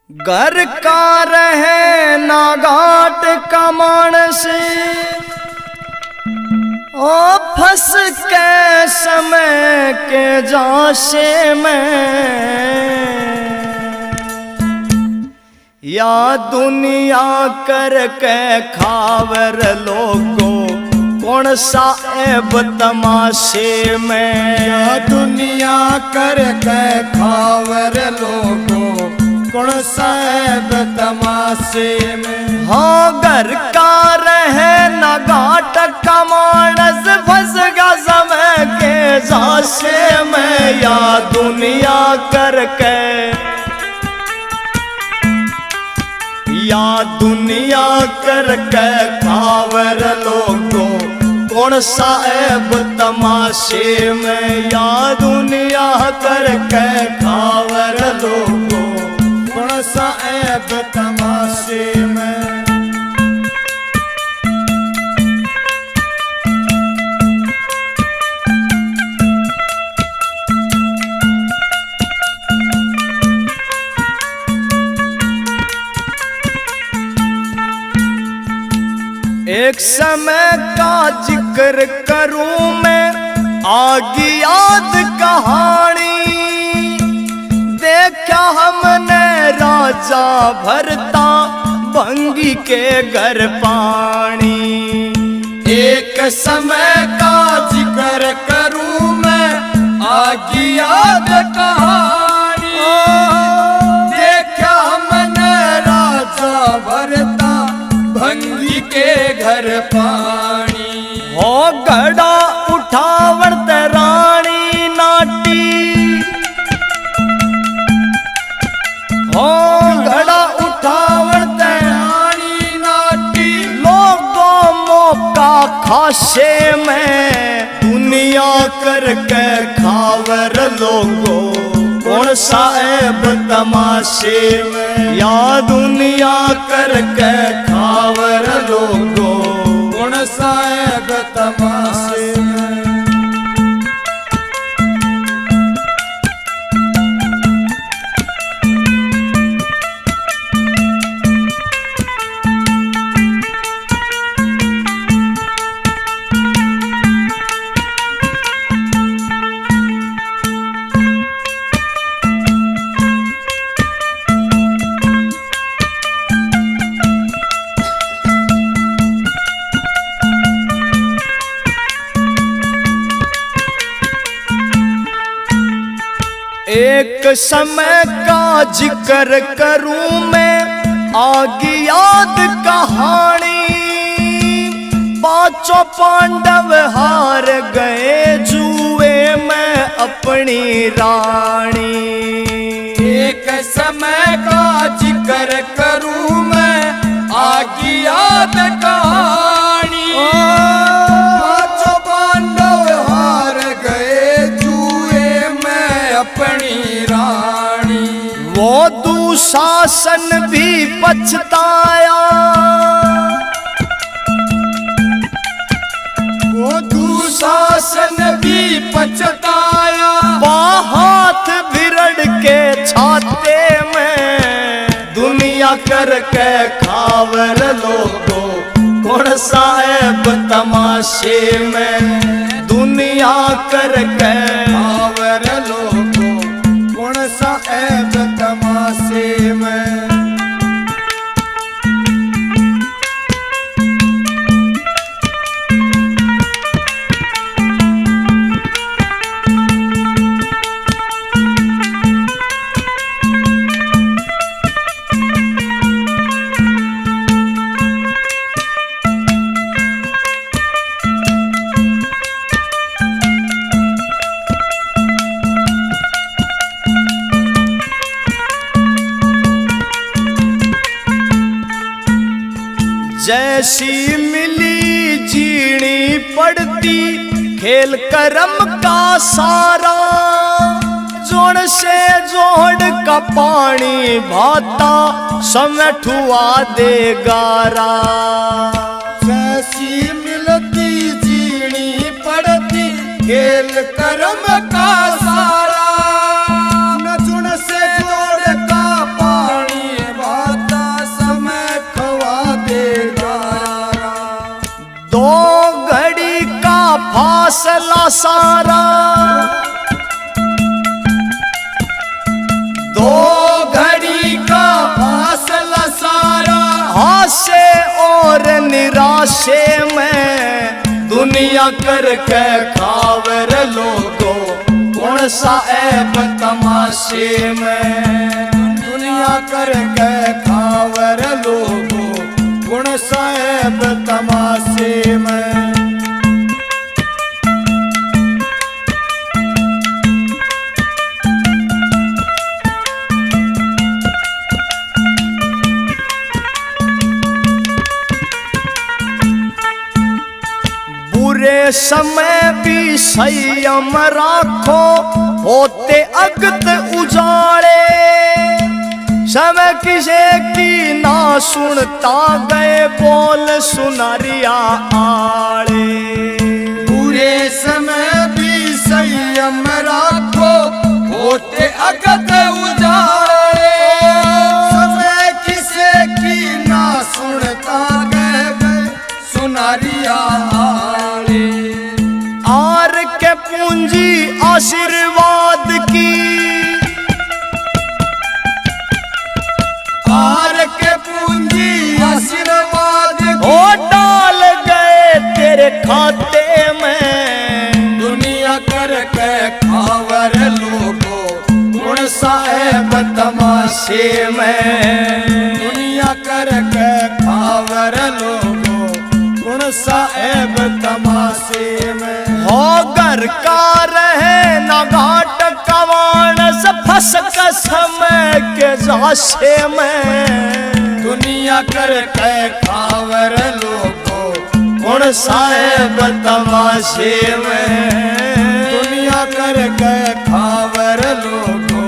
घर का रहे ना घाट का मानस, ओ फंस के समय के जाशे में, या दुनिया करके खावर लोगो कौन सा ऐब तमाशे में। या दुनिया करके खावर लोगो कौन सा ऐब तमाशे में। हाँ घर का रहे ना घाट का मानस, फंस गया समय के जाशे में, या दुनिया करके, या दुनिया करके खावर लोगो कौन सा ऐब तमाशे में, या दुनिया करके खावर लोगो कौन सा ऐब तमाशे में। एक समय का जिक्र करूं मैं, आगी याद कहानी, देखा हमने राजा भरता भंगी के घर पानी। एक समय का जिक्र करूं मैं, आगी याद कहानी, देखा हमने राजा भरता भंगी के घर पानी। हो घड़ा उठावत रानी नाटी, हो घड़ा उठावत रानी नाटी, लोगों मौका खाशे में, दुनिया करके खावर लोगो कौन सा ऐब तमाशे में, या दुनिया करके खावर लोगो कौन सा ऐब तमाशे में। एक समय का जिक्र करूं मैं, आगी याद कहानी, पांचों पांडव हार गए जुए में अपनी रानी। एक समय का जिक्र करूं मैं, आगी याद कहानी, पांचों पांडव हार गए जुए में अपनी रानी। वो दुशासन भी पछताया, वो दुशासन भी पछताया, हाथ भिरड़ के छाते में, दुनिया करके खावर लोगो कौन सा ऐब तमाशे में, दुनिया करके खावर लोगो कौन सा ऐब तमाशे में। जैसी मिली जीनी पड़ती, खेल करम का सारा, जोड़ से जोड़ का पानी भाता, समय ठुआ दे गारा। जैसी मिलती जीनी पड़ती, खेल करम का सारा, सारा, दो घड़ी का फासला सारा, आशे और निराशे में दुनिया करके खावर लोगो, कौन सा ऐब तमाशे में। दुनिया करके खावर लोगो, कौन सा ऐब तमाशे में। बुरे समय भी संयम राखो, होते अगत उजाड़े, समय किसे की ना सुनता गए बोल सुनारिया आड़े। बुरे समय भी संयम राखो, होते अगत उजाड़े, समय किसे की ना सुनता गए सुनारिया आड़े। आर के पूंजी आशीर्वाद की, आर के पूंजी आशीर्वाद ओ डाल गए तेरे खाते में। दुनिया करके खावर लोगो, कौन सा ऐब तमाशे में। दुनिया करके खावर लोगो, कौन सा ऐब तमाशे में। हो घर का रहे न घाट कवाण से फंस का समय के जाशे में। दुनिया करके खावर लोगो, कौन सा ऐब तमाशे में। दुनिया करके खावर लोगो,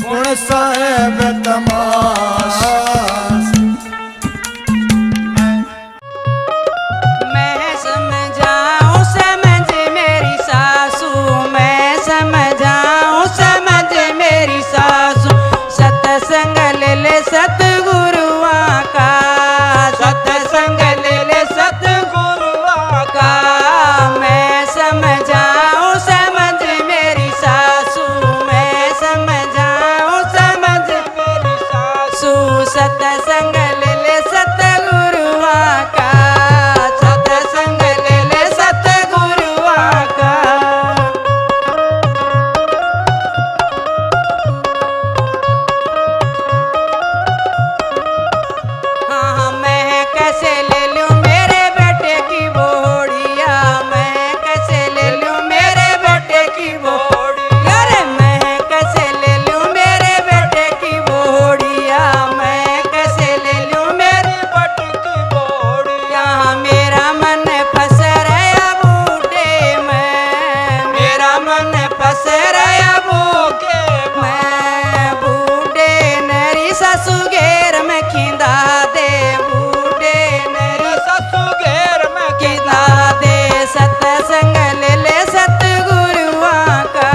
कौन सा ऐब तमाशे। मैं समझाऊं समझ मेरी सासू, मैं समझाऊं समझ मेरी सासू, सत्संग ले ले सतगुरुआ का, सत्संग ले ले सतगुरुआ का। मैं समझाऊं समझ मेरी सासू, मैं समझाऊं समझ मेरी सासू, सत्संग ले ले सतगुरुआ का, सत्संग ले ले सतगुरुआ का। हाँ मैं कैसे ले लूं मेरे बेटे की बोड़िया, मैं कैसे ले लूं मेरे बेटे की बोड़िया, अरे मैं कैसे ले लूं मेरे बेटे की बोड़िया, मैं कैसे ले लूं मेरे बेटे की बोड़िया। मेरा मन फंस रहा बूढ़े में, मेरा मन फंस रहा बूढ़े में। बूढ़े नरी ससु घेर में खिंदा दे, बूढ़े नरी ससु घेर में खिंदा दे, सत्संग ले ले सतगुरुआ का,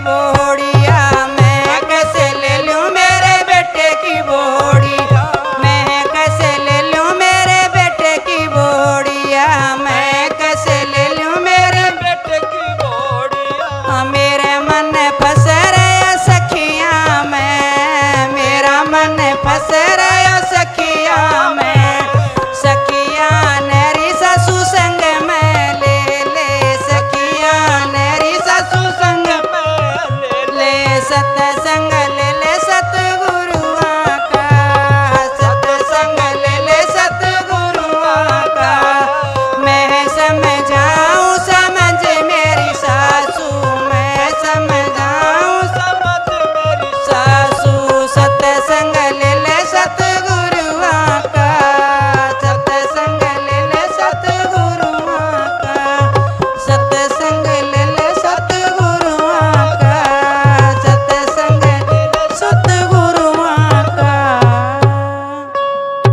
बोड़िया मैं कैसे ले लूं मेरे बेटे की बोड़ी मैं कैसे ले लूं मेरे बेटे की बोड़िया मैं कैसे ले लूं मेरे बेटे की बोड़िया मेरे मन फंस रहे सखिया मैं मेरा मन फंस रहे सखिया मैं सखिया नेरी ससु संग में ले सखिया नेरी ससु संग में ले सत्संग ले सतगुरुआ का सत्संग ले सतगुरुआ का मैं समझाऊं समझ मेरी सासू मैं समझाऊं समझ मेरी सासू सत्संग ले सतगुरुआ का सत्संग ले सतगुरुआ का सत्संग ले सतगुरुआ का सत्संग सतगुरुआ का।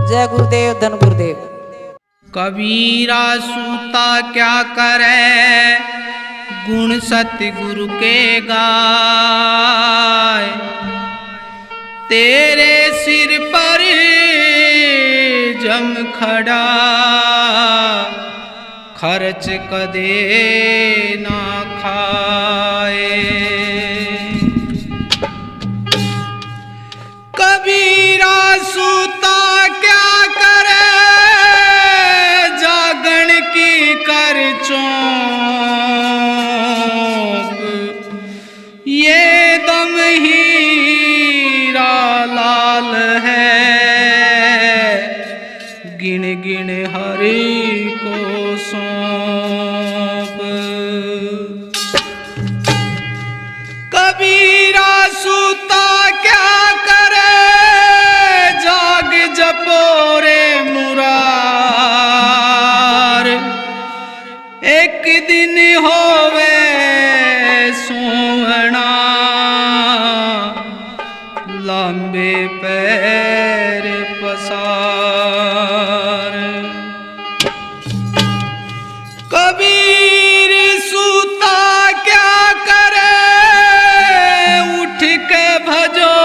जय गुरुदेव धन गुरुदेव। कबीरा सूता क्या करे गुण सतगुरु के गाय तेरे सिर पर जम खड़ा खर्च कदे ना खाए कबीरा सूता क्या करे जागण की कर चौंक ये दम हीरा लाल है गिन गिन हरि को सौंप कबीरा सूता क्या करे जाग जपोरे मुरार एक दिन होवे सोवना लंबे पैर पसार कबीर सूता क्या करे उठ के भजो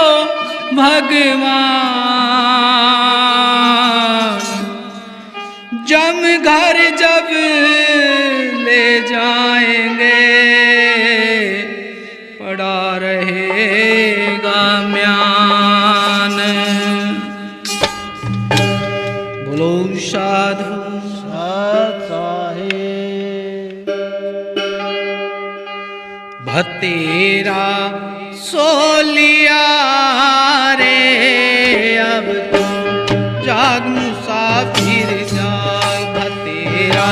भगवान जम घर जब ले जाएंगे पड़ा रहेगा म्यान बोलो साधु भतेरा सो लिया रे अब तो जाग मुसाफिर जाग भतेरा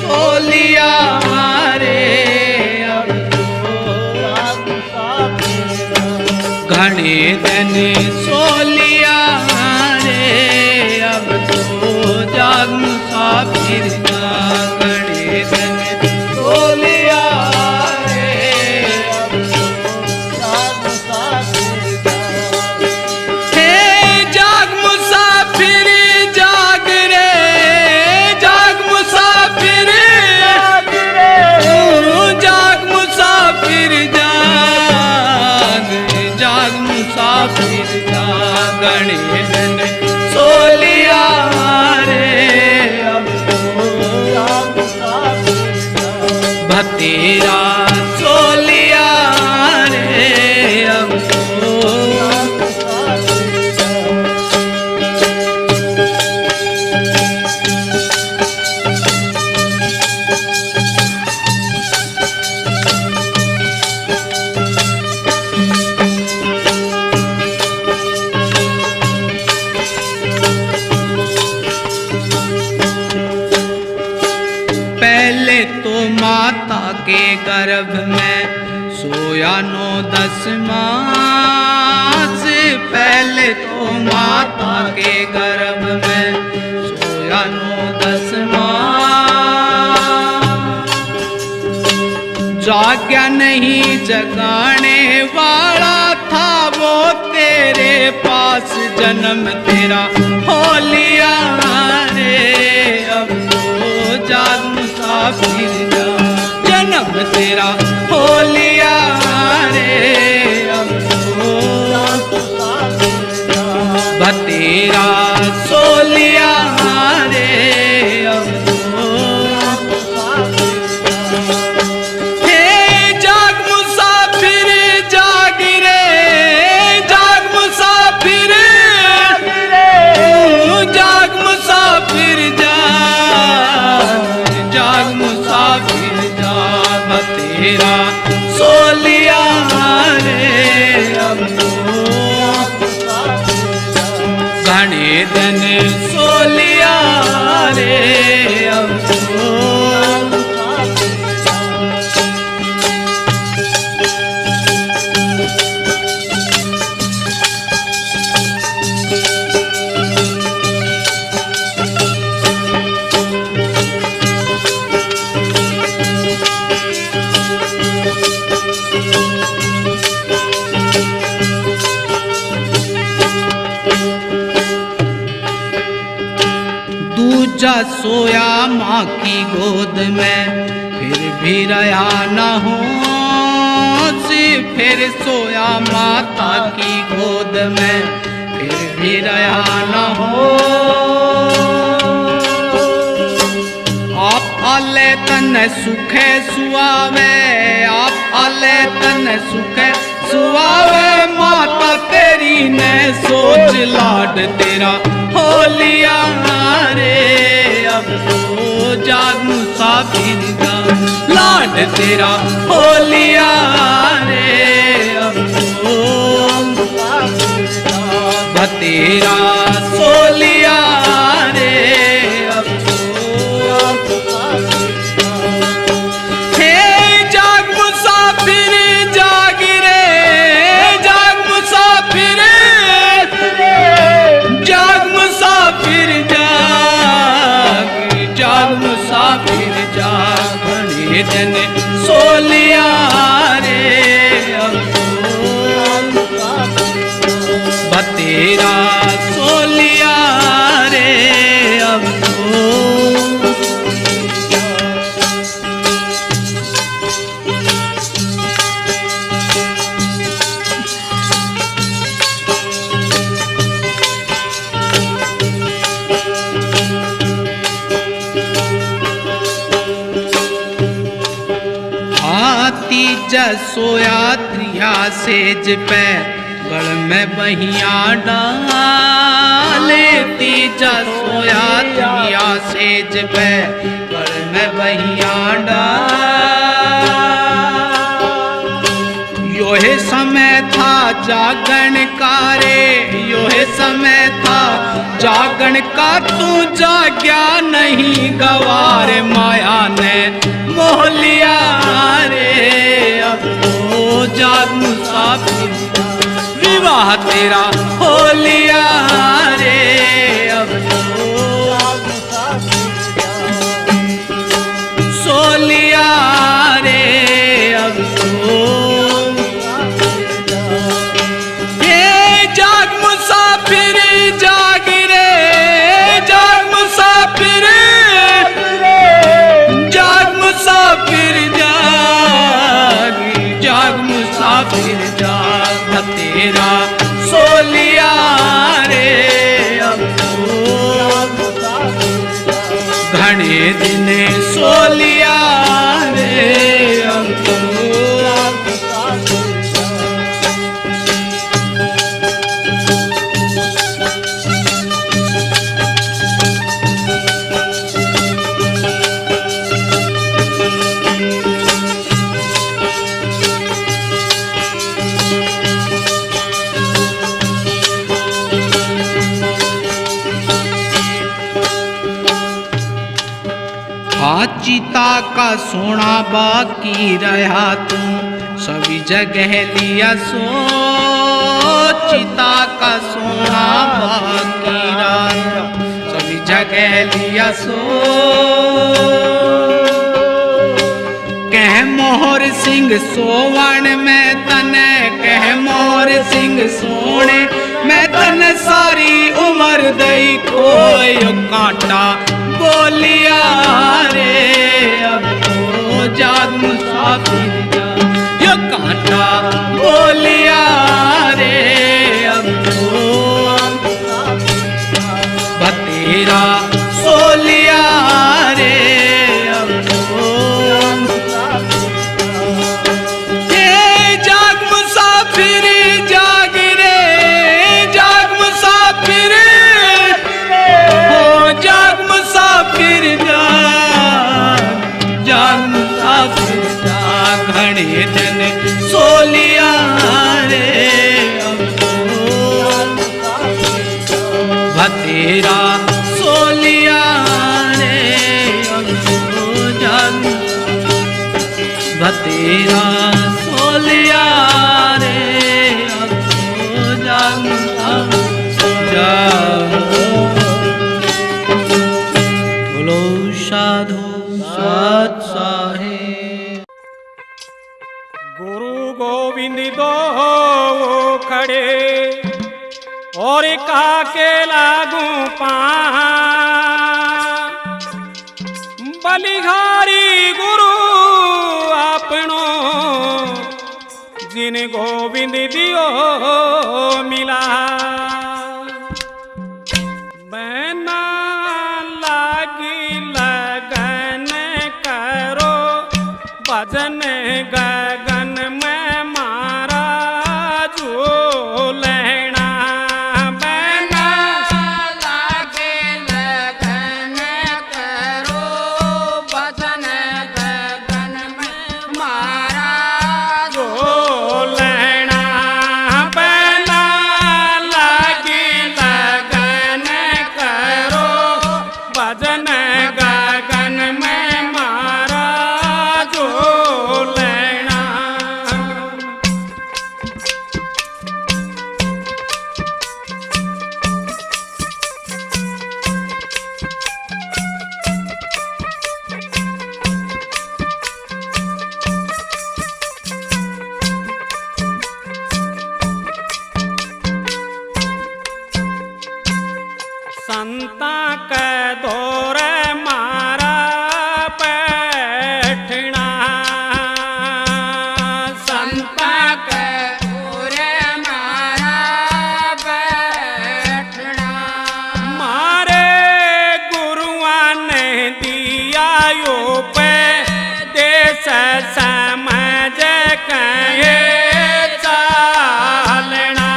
सो लिया रे अब तो जाग मुसाफिर घने दिन सो लिया रे अब तो जाग मुसाफिर जाग घने दिन सो लिया गणेशन सो लिया रे अब तो भतेरा सो लिया रे अब तो माता के गर्भ में सोया 9-10 मास पहले तो माता के गर्भ में सोया 9-10 मास जाग्या नहीं जगाने वाला था वो तेरे पास जन्म तेरा हो लिया रे अब तो जाग मुसाफिर जा जन्म तेरा हो लिया रे तेरा सो लिया रे अब तो। हे जाग मुसाफिर जाग रे, जाग मुसाफिर जाग मुसाफिर जाग, जाग मुसाफिर जाग तेरा सो लिया रे अब तो। घने दिन सो लिया रे अब तो। दूजा सोया माँ की गोद में फिर भी रहा न होश, फिर सोया माता की गोद में फिर भी रहा न हो। आप आले तन सुखे सुआवे, आप आले तन सुखे सुआवे, माता तेरी ने सोच लाड तेरा हो लिया रे अब तो। जाग मुसाफिर जाग लाड तेरा हो लिया रे अब तो। तेरा सो लिया रे अब तो। हे जाग मुसाफिर जाग रे, जाग मुसाफिर जाग मुसाफिर जाग, जाग मुसाफिर जाग। घने दिन सो लिया रे अब तो। तेरा सो लिया रे अब तो। हाथी जसोया त्रिया सेज पे, गल में बहिया डाले। तीजा सोया त्रिया सेज पे, गल में बहिया डाल। योहे समय था जागण का रे, योहे समय था जागण का, तू जाग्या नहीं गवार माया ने मोह लिया रे अब तो। जाग मुसाफिर विवाह तेरा हो लिया रे अब तो। सो लिया रे अब तो। ये जाग मुसाफिर जाग रे, जाग मुसाफिर जाग मुसाफिर जाग, जाग मुसाफिर जाग। तेरा सो लिया रे अब तो। घने दिन सो लिया रे अब तो। चिता का सोना बाकी रहा तू सभी जगह लिया सो। चिता का सोना बाकी रहा सभी जगह लिया सो। कह मोहर सिंह सोवण में तने, कह मोहर सिंह सोने मैं तने सारी उम्र दई खोए कांटा बोलिया रे अब तो। जाग मुसाफिर जाग यो कांटा बोलिया रे अब तो। दिन सोलिया रे भतेरा सोलिया रे जग भतेरा सोलिया रे बोलो साधु सत साहेब। गुरु गोविंद दो खड़े और कहा के लागू पा बलिहारी गुरु अपनो जिन गोविंद दियो मिला बना लागी लगन करो भजन गगन में मारा जो लेना बना लागे लगन करो भजन गगन में मारा जो लेना बना लागी लगन करो भजन गगन में मारा जो लेना। संता के दौरे मारा बैठना संता के पूरे मारा बैठना मारे गुरुआ ने दिया यो पे देश समझ कहे चालना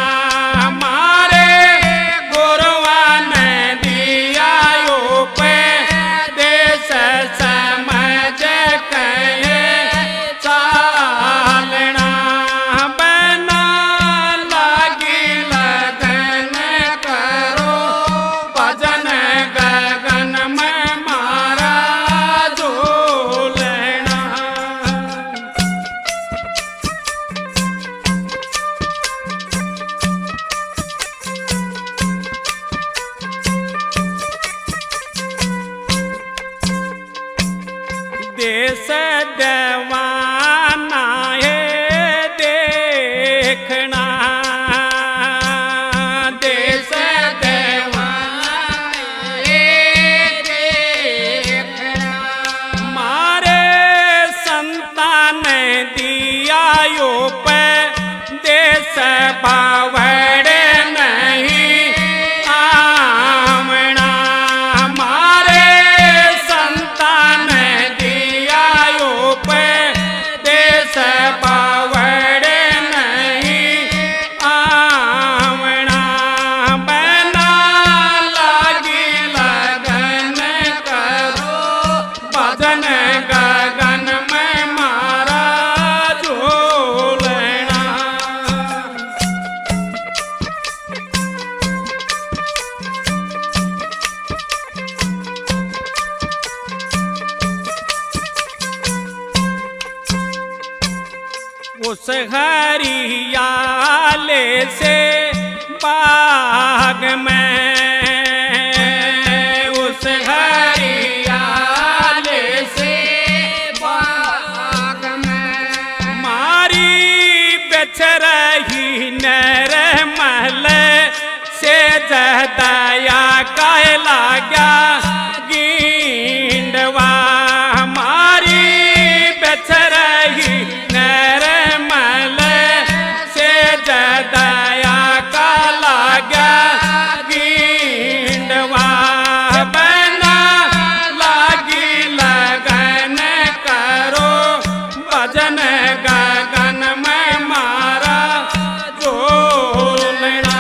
मारे गुरुआ ने दिया यो पे देश समझ कहे चालना बना लागी लगन करो भजन गगन में मारा जो लेना। देश देवाना है देखना देश देवाना देखना मारे संतान दिया यो पे देश बावड़े नहीं आमना मारे संतान दिया यो पे देश बावड़े नहीं आमना बना लागी लगन करो भजन गगन में मारा जो लेना। उस हरियाले से बाग में उस हरियाले से बाग में मारी बेच रही नर महल से जदया कहला गया गिंडवा मारी बेच रही नर महल से जदया कहला गया गिंडवा बना लागी लगन करो भजन गगन में मारा जो लेना।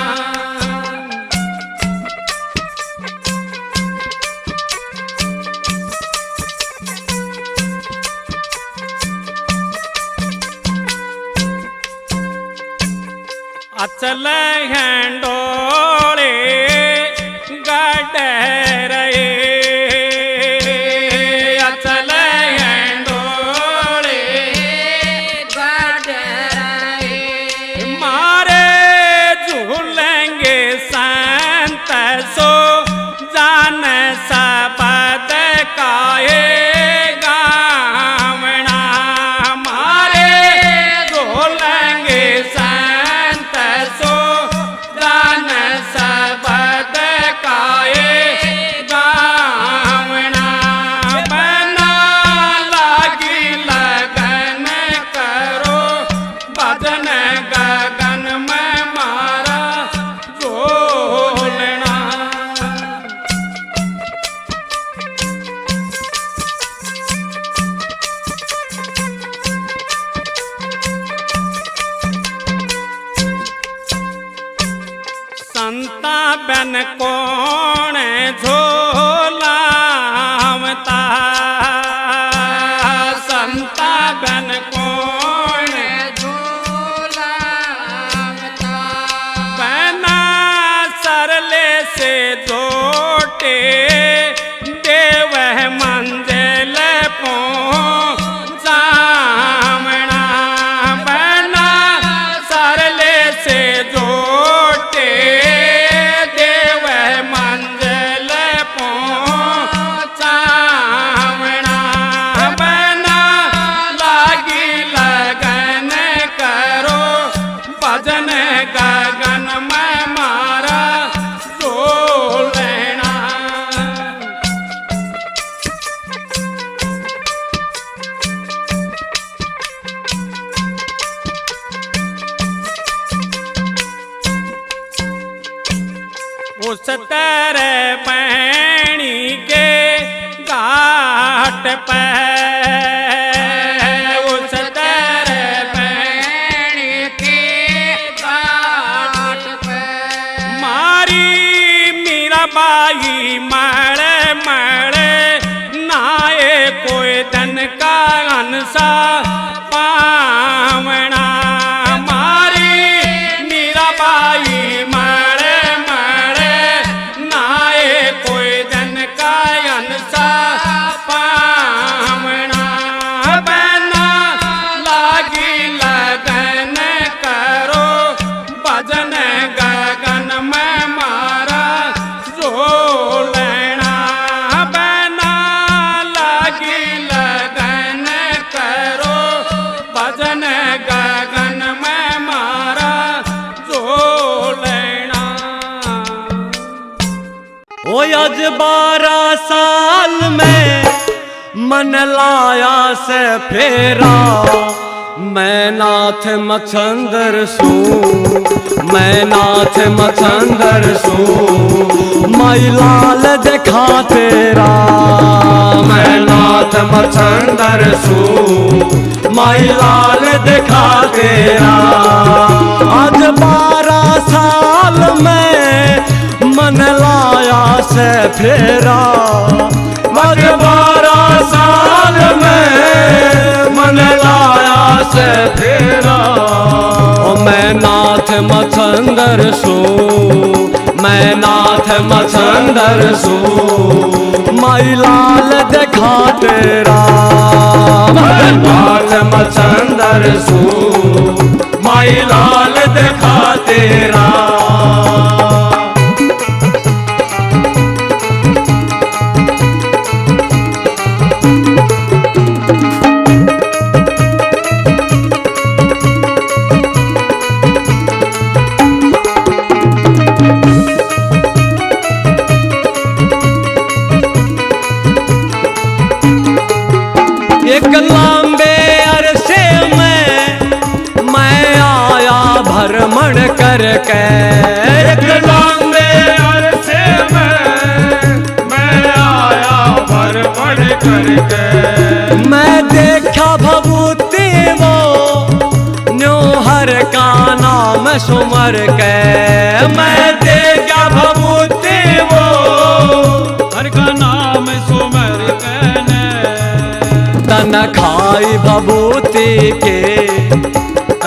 अचल डोले गड रहे अचल डोले गड रहे मारे झूलेंगे संत सो जान सबद काए गावना मारे झूलेंगे संत सो जान सबद काए गावना बना लागी लगन करो भजन गगन में मारा झोलना संता बन कौन झोलावता संता बन कौन झूलावता बना सरले से जोटे देव मंजिल पहुँचावना बना सरले से जोटे देव मंजिल पहुँचावना बना लागी लगन करो भजन गगन में मारा झोलना उस तरह पैणी के घाट पे उस तरह पैणी के घाट पे मारी मीराबाई मड़े मड़े नाए कोई धन का अंसा पावना मारी मीराबाई मड़े मड़े नाए कोई धन का अंसा पावना बना लागी लगन करो भजन गगन में मारा झोलना बना लागी लगन करो भजन गगन में मारा झोलना ओ आज 12 साल में मन लाया से फेरा मैं नाथ मच्छंदर सू मैं नाथ मच्छंदर सू माई लाल देखा तेरा मैं नाथ मच्छंदर सू माई लाल देखा तेरा आज 12 साल में मन लाया से फेरा आज 12 साल में मन लाया से फेरा ओ मैं नाथ मच्छंदर सू मैं नाथ मच्छंदर सू माई लाल देखा तेरा मैं नाथ मच्छंदर सू माई लाल देखा तेरा एक लंबे अरसे में मैं आया भ्रमण करके एक लंबे अरसे में मैं आया भ्रमण करके मैं देखा भभूति वो न्योहर का नाम सुमर के मैं देखा भभूति वो हर का नाम सुमर के तन खाई भभूति के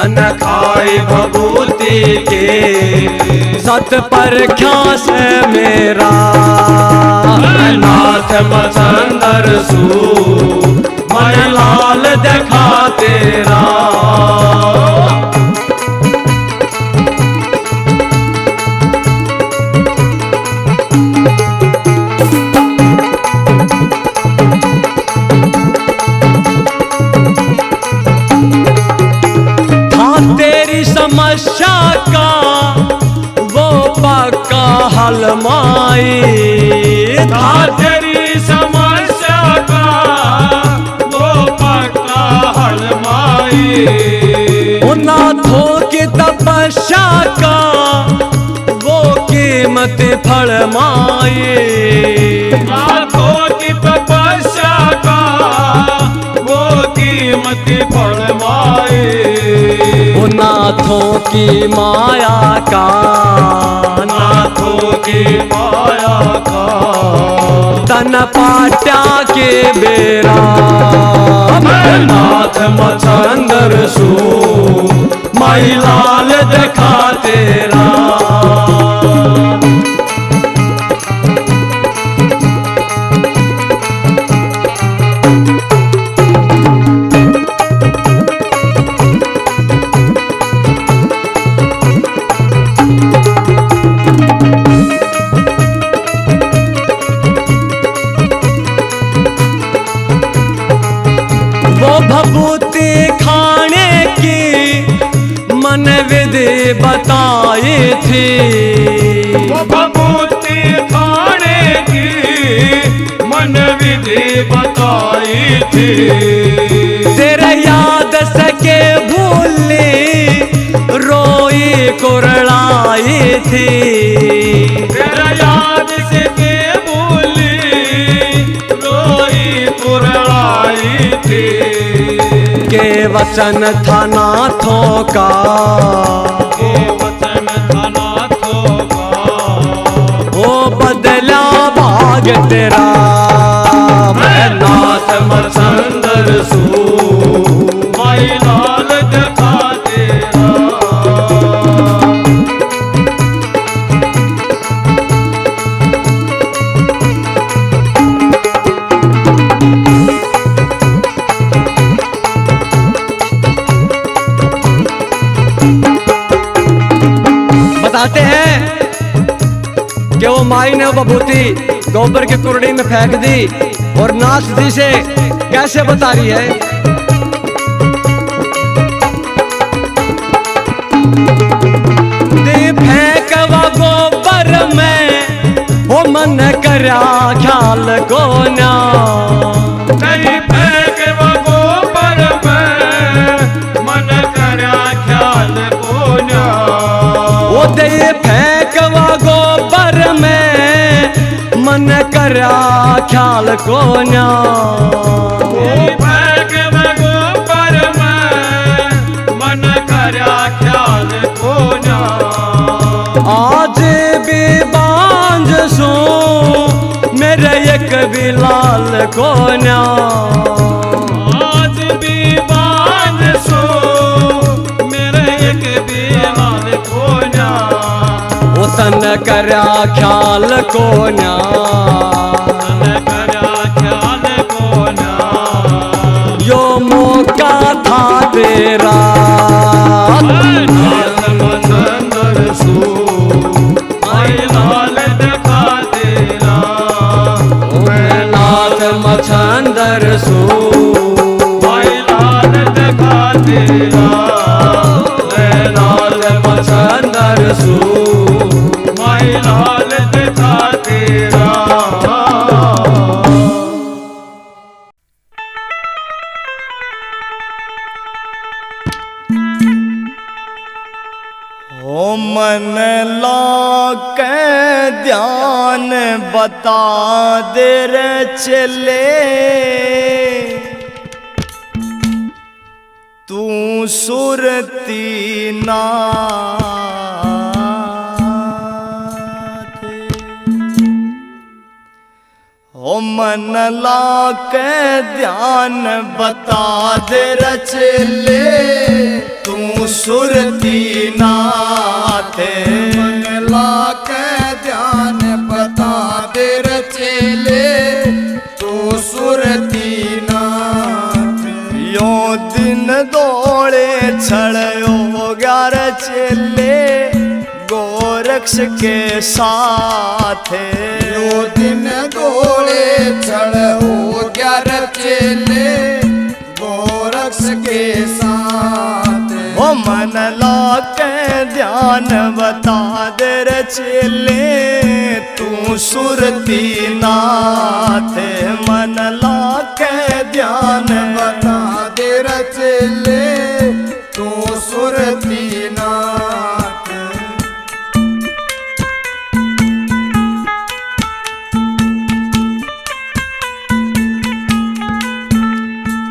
तन खाए भभूति के सत पर ख्यास मेरा नाथ मचंदर सू मैं लाल देखा तेरा समस्या का वो पक्का हल माई था तेरी समस्या का वो पक्का हल माई नाथों की तपस्या का वो कीमत फल माई नाथों की तपस्या का वो कीमत फल माई नाथों की माया का नाथों की माया का तन पाट्या के बेरा मैं नाथ मचंदर सू माई लाल देखा तेरा भभूति खाने की मन विधि बताई थी वो भभूति खाने की मन विधि बताई थी तेरे याद सके भूली रोई कुरलाई थी तेरा याद सके भूली रोई कुरलाई थी के वचन था नाथों का के वचन था नाथों का वो बदला भाग तेरा मैं नाथ मचंदर सू माई लाल देखा तेरा बताते हैं कि वो माई ने वो भभूति गोबर की कुरड़ी में फेंक दी और नाथ जी से कैसे बता रही है दे फेंक वो गोबर में वो मन करा ख्याल को ना नहीं फेंक वो गोबर में मन करा ख्याल को ना वो दे फेंक वो गोबर में मन करा ख्याल को ना फेंक वो गोबर में मन करा ख्याल को ना आज भी बांझ सो मेरे एक भी लाल को ना आज भी बांझ सो मेरे एक भी लाल को ना वो तन करा ख्याल को ना मन करा ख्याल को ना यो मौका था तेरा नाथ मचंदर सू माई लाल देखा तेरा मैं नाथ मचंदर सू माई लाल देखा तेरा मैं नाथ मचंदर सू माई लाल देखा तेरा ओ मन लाके ध्यान बता दे रे चले तू सुरती नाथ ओ ओ मन ला के ध्यान बता दे रचले तू सुरती नाथे। मन ला के ध्यान बता दे रचले तू सुरती नाथ। यो दिन दौड़े छड़ो ग्यारह चेले गोरक्ष के साथ। यो दिन दौड़े छड़ हो ग्यारह चेले गोरक्ष के साथ। ओ मन ला के ध्यान बता दे रे चेले तू सुरती नाथ। मन ला के ध्यान बता दे रचले तू सुरती नाथ।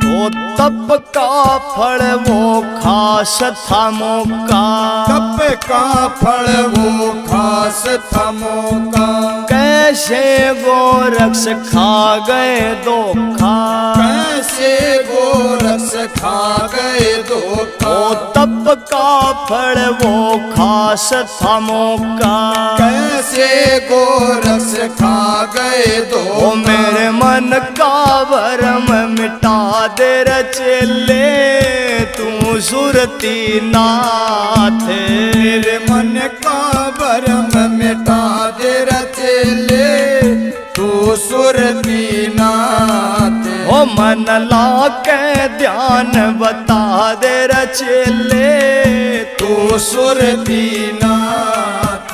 ओ तप का फल वो खास था मौका। तप का फल वो खास था मौका। कैसे गोरक्ष खा गए धोखा। कैसे गोरक्ष खा गए धोखा। ओ तप का फल वो खास था मौका। कैसे गोरक्ष खा गए धोखा। ओ मेरे मन का भरम मिटा दे रचले तू सुरती नाथ। मेरे मन का भरम मिटा दे रचले तू सुरती नाथ। ओ मन ला के ध्यान बता दे रचले तू सुरती नाथ।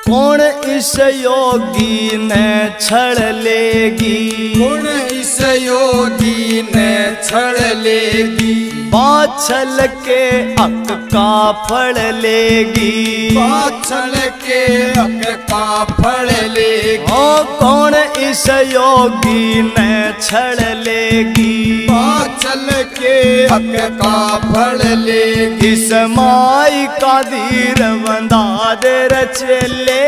कौन इस योगी ने छड़ लेगी। कौन इस योगी ने छड़ लेगी। बाछल के अक का फल लेगी। बाछल के अक का फल लेगी। ओ कौन इस योगी ने छड़ लेगी। बाछल के अक का फल लेगी। इस माई का धीर बंधा दे रचले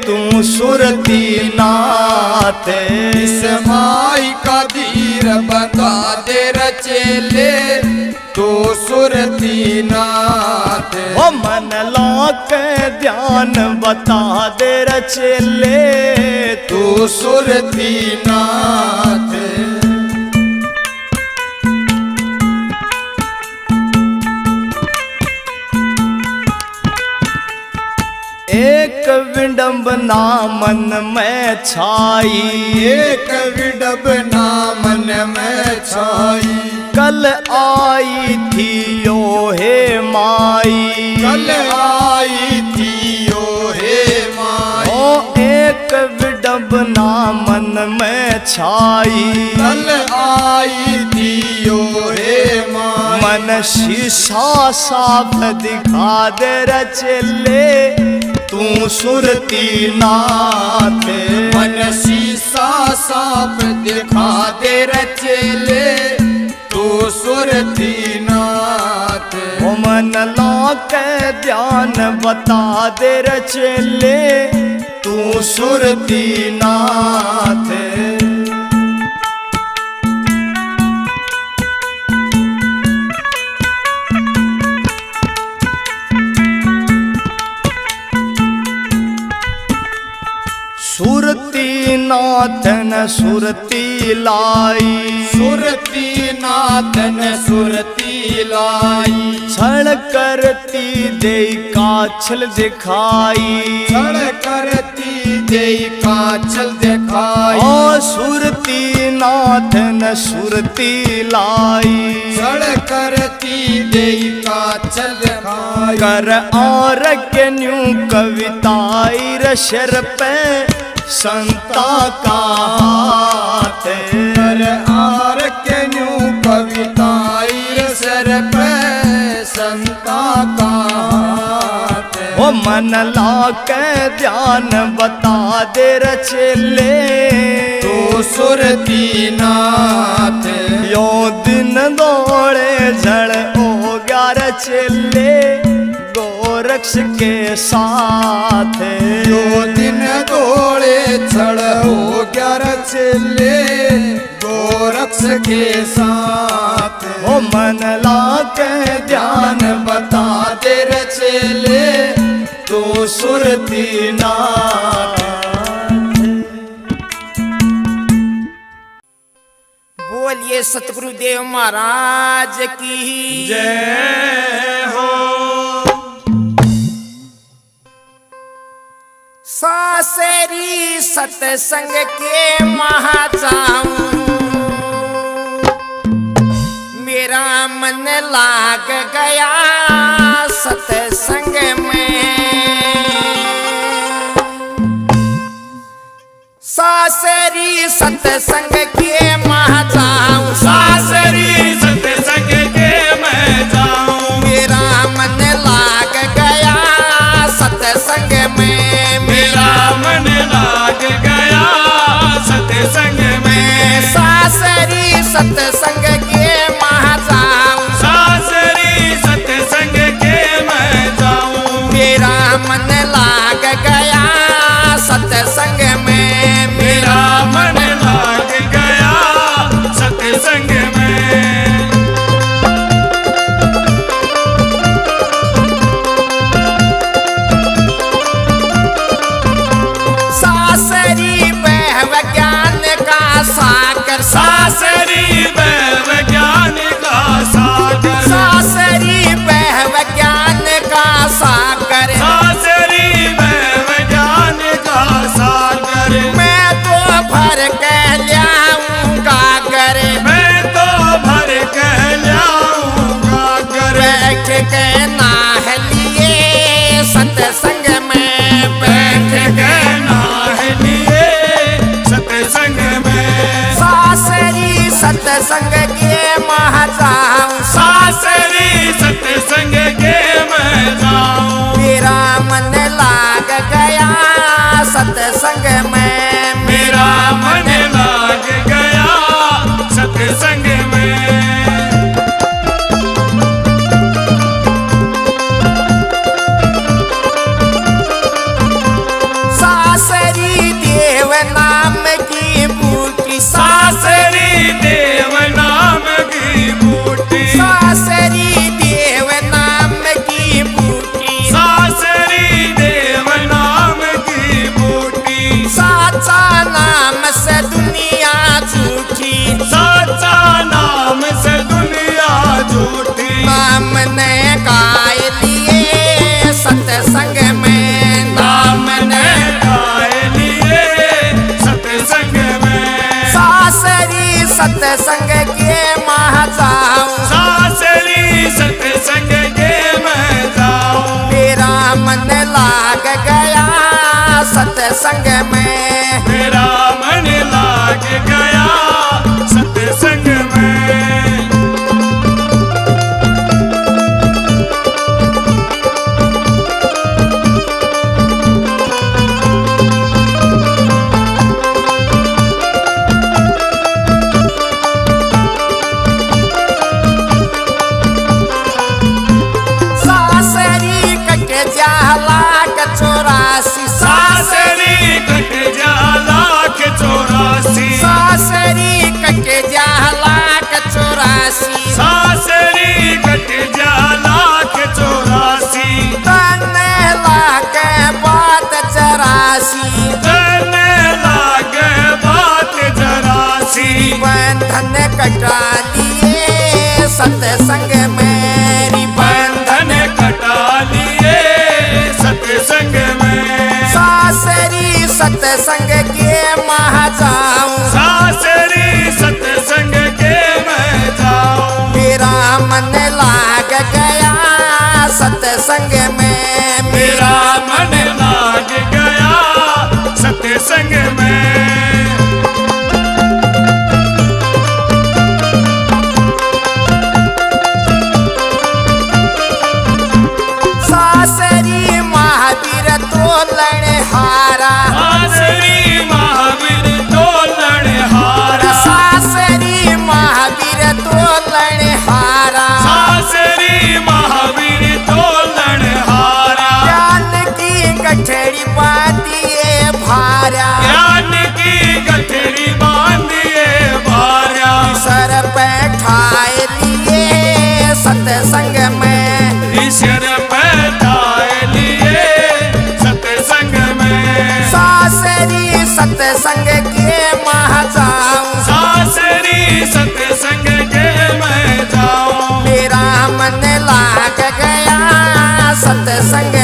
तू सुरती नाथ। इस माई का धीर बता दे रचले तू सुरती नाथ। ओ मन ला के ध्यान बता दे रचले तू सुरती नाथ। एक विडंबना मन में छाई। एक विडंबना मन में छाई। कल आई थी यो हे माई। कल आई थी यो हे माई। ओ एक विडंबना मन में छाई। कल आई थी यो हे माई। मन शीशा साफ दिखा दे रचले तू सुरती नाथ। मन शीशा साफ दिखा दे रचले तू सुरती नाथ। ओ मन ला के ध्यान बता दे रचले तू सुरती नाथ। सुरती नाथन सुरती लाई। सुरती नाथन सुरती लाई। क्षण करती दे काछल दिखाई। क्षण करती दे काछल दिखाई। ओ सुरती नाथन सुरती लाई। क्षण करती दे काछल दिखाई। कर और के न्यू कविताई रशर पे संता का हाथ। कर आर कविताई सर पे संता का हाथ। ओ मन ला के ध्यान बता दे रचेले तो सुरती नाथ। यो दिन दौड़े झड़ ओ ग्यार चेले गोरक्ष के साथ। यो दिन दौड़े झड़ हो ग्यारह चेले गोरक्ष के साथ। ओ मन ला के ध्यान बता दे चेले तो सुरती नाथ। बोलिए सतगुरुदेव महाराज की जय हो। सासरी सत्संग के महाजाऊं मेरा मन लाग गया सत्संग में। सासरी सत्संग के महाजाऊं सासरी सत्संग के मैं जाऊं मेरा मन लाग गया सत्संग में। मेरा मन लाग गया सत्संग में। सासरी सत्संग के महाजाऊं सासरी सत्संग के मैं जाऊं मेरा मन लाग गया सत्संग में। मेरा मन लाग गया सत्संग में। सासरी वह ज्ञान का सागर सासरी वह ज्ञान का सागर। सासरी वह ज्ञान का सागर। सासरी वह ज्ञान का सागर। मैं तो भर के लाऊंगा घर मैं तो भर के लाऊंगा घर। बैठ के नाह लिए सत्संग में बैठ के नाह लिए सत्संग में। सासरी सत्संग के महाजाऊं सासरी सत्संग के मैं जाऊं मेरा मन लाग गया सत्संग में। मेरा मन लाग गया सत्संग में। सासरी देव नाम की बूटी सासरी देव नाम की बूटी। सासरी देव नाम की बूटी। सासरी देव नाम की बूटी। साचा नाम से दुनिया झूठी साचा नाम से दुनिया झूठी। नाम ने गाय लिए सत्संग में। नाम ने गाए लिए सत्संग में। सासरी सत्संग के महाजाऊं सासरी सत्संग के मैं जाऊं मेरा मन लाग गया सत्संग में। मेरा मन लाग गया सत्संग में। सासरी कट जाला क 84 सासरी कट जा लाख 84। सासरी कट जाला क 84 सासरी कट जा लाख 84। तने लागे बात 84 तने लागे बात 84। बंधन कटा लिए सत्संग मेरी बंधन कटा लिए सत्संग में। सासरी सत्संग के महाजाऊं सासरी सत्संग के मैं जाऊं मेरा मन लाग गया सत्संग में। मेरा मन लाग गया सत्संग में। सत्संग के महा जाऊं, सासरी सत्संग के मैं जाऊं। मेरा मन लाग गया सत्संग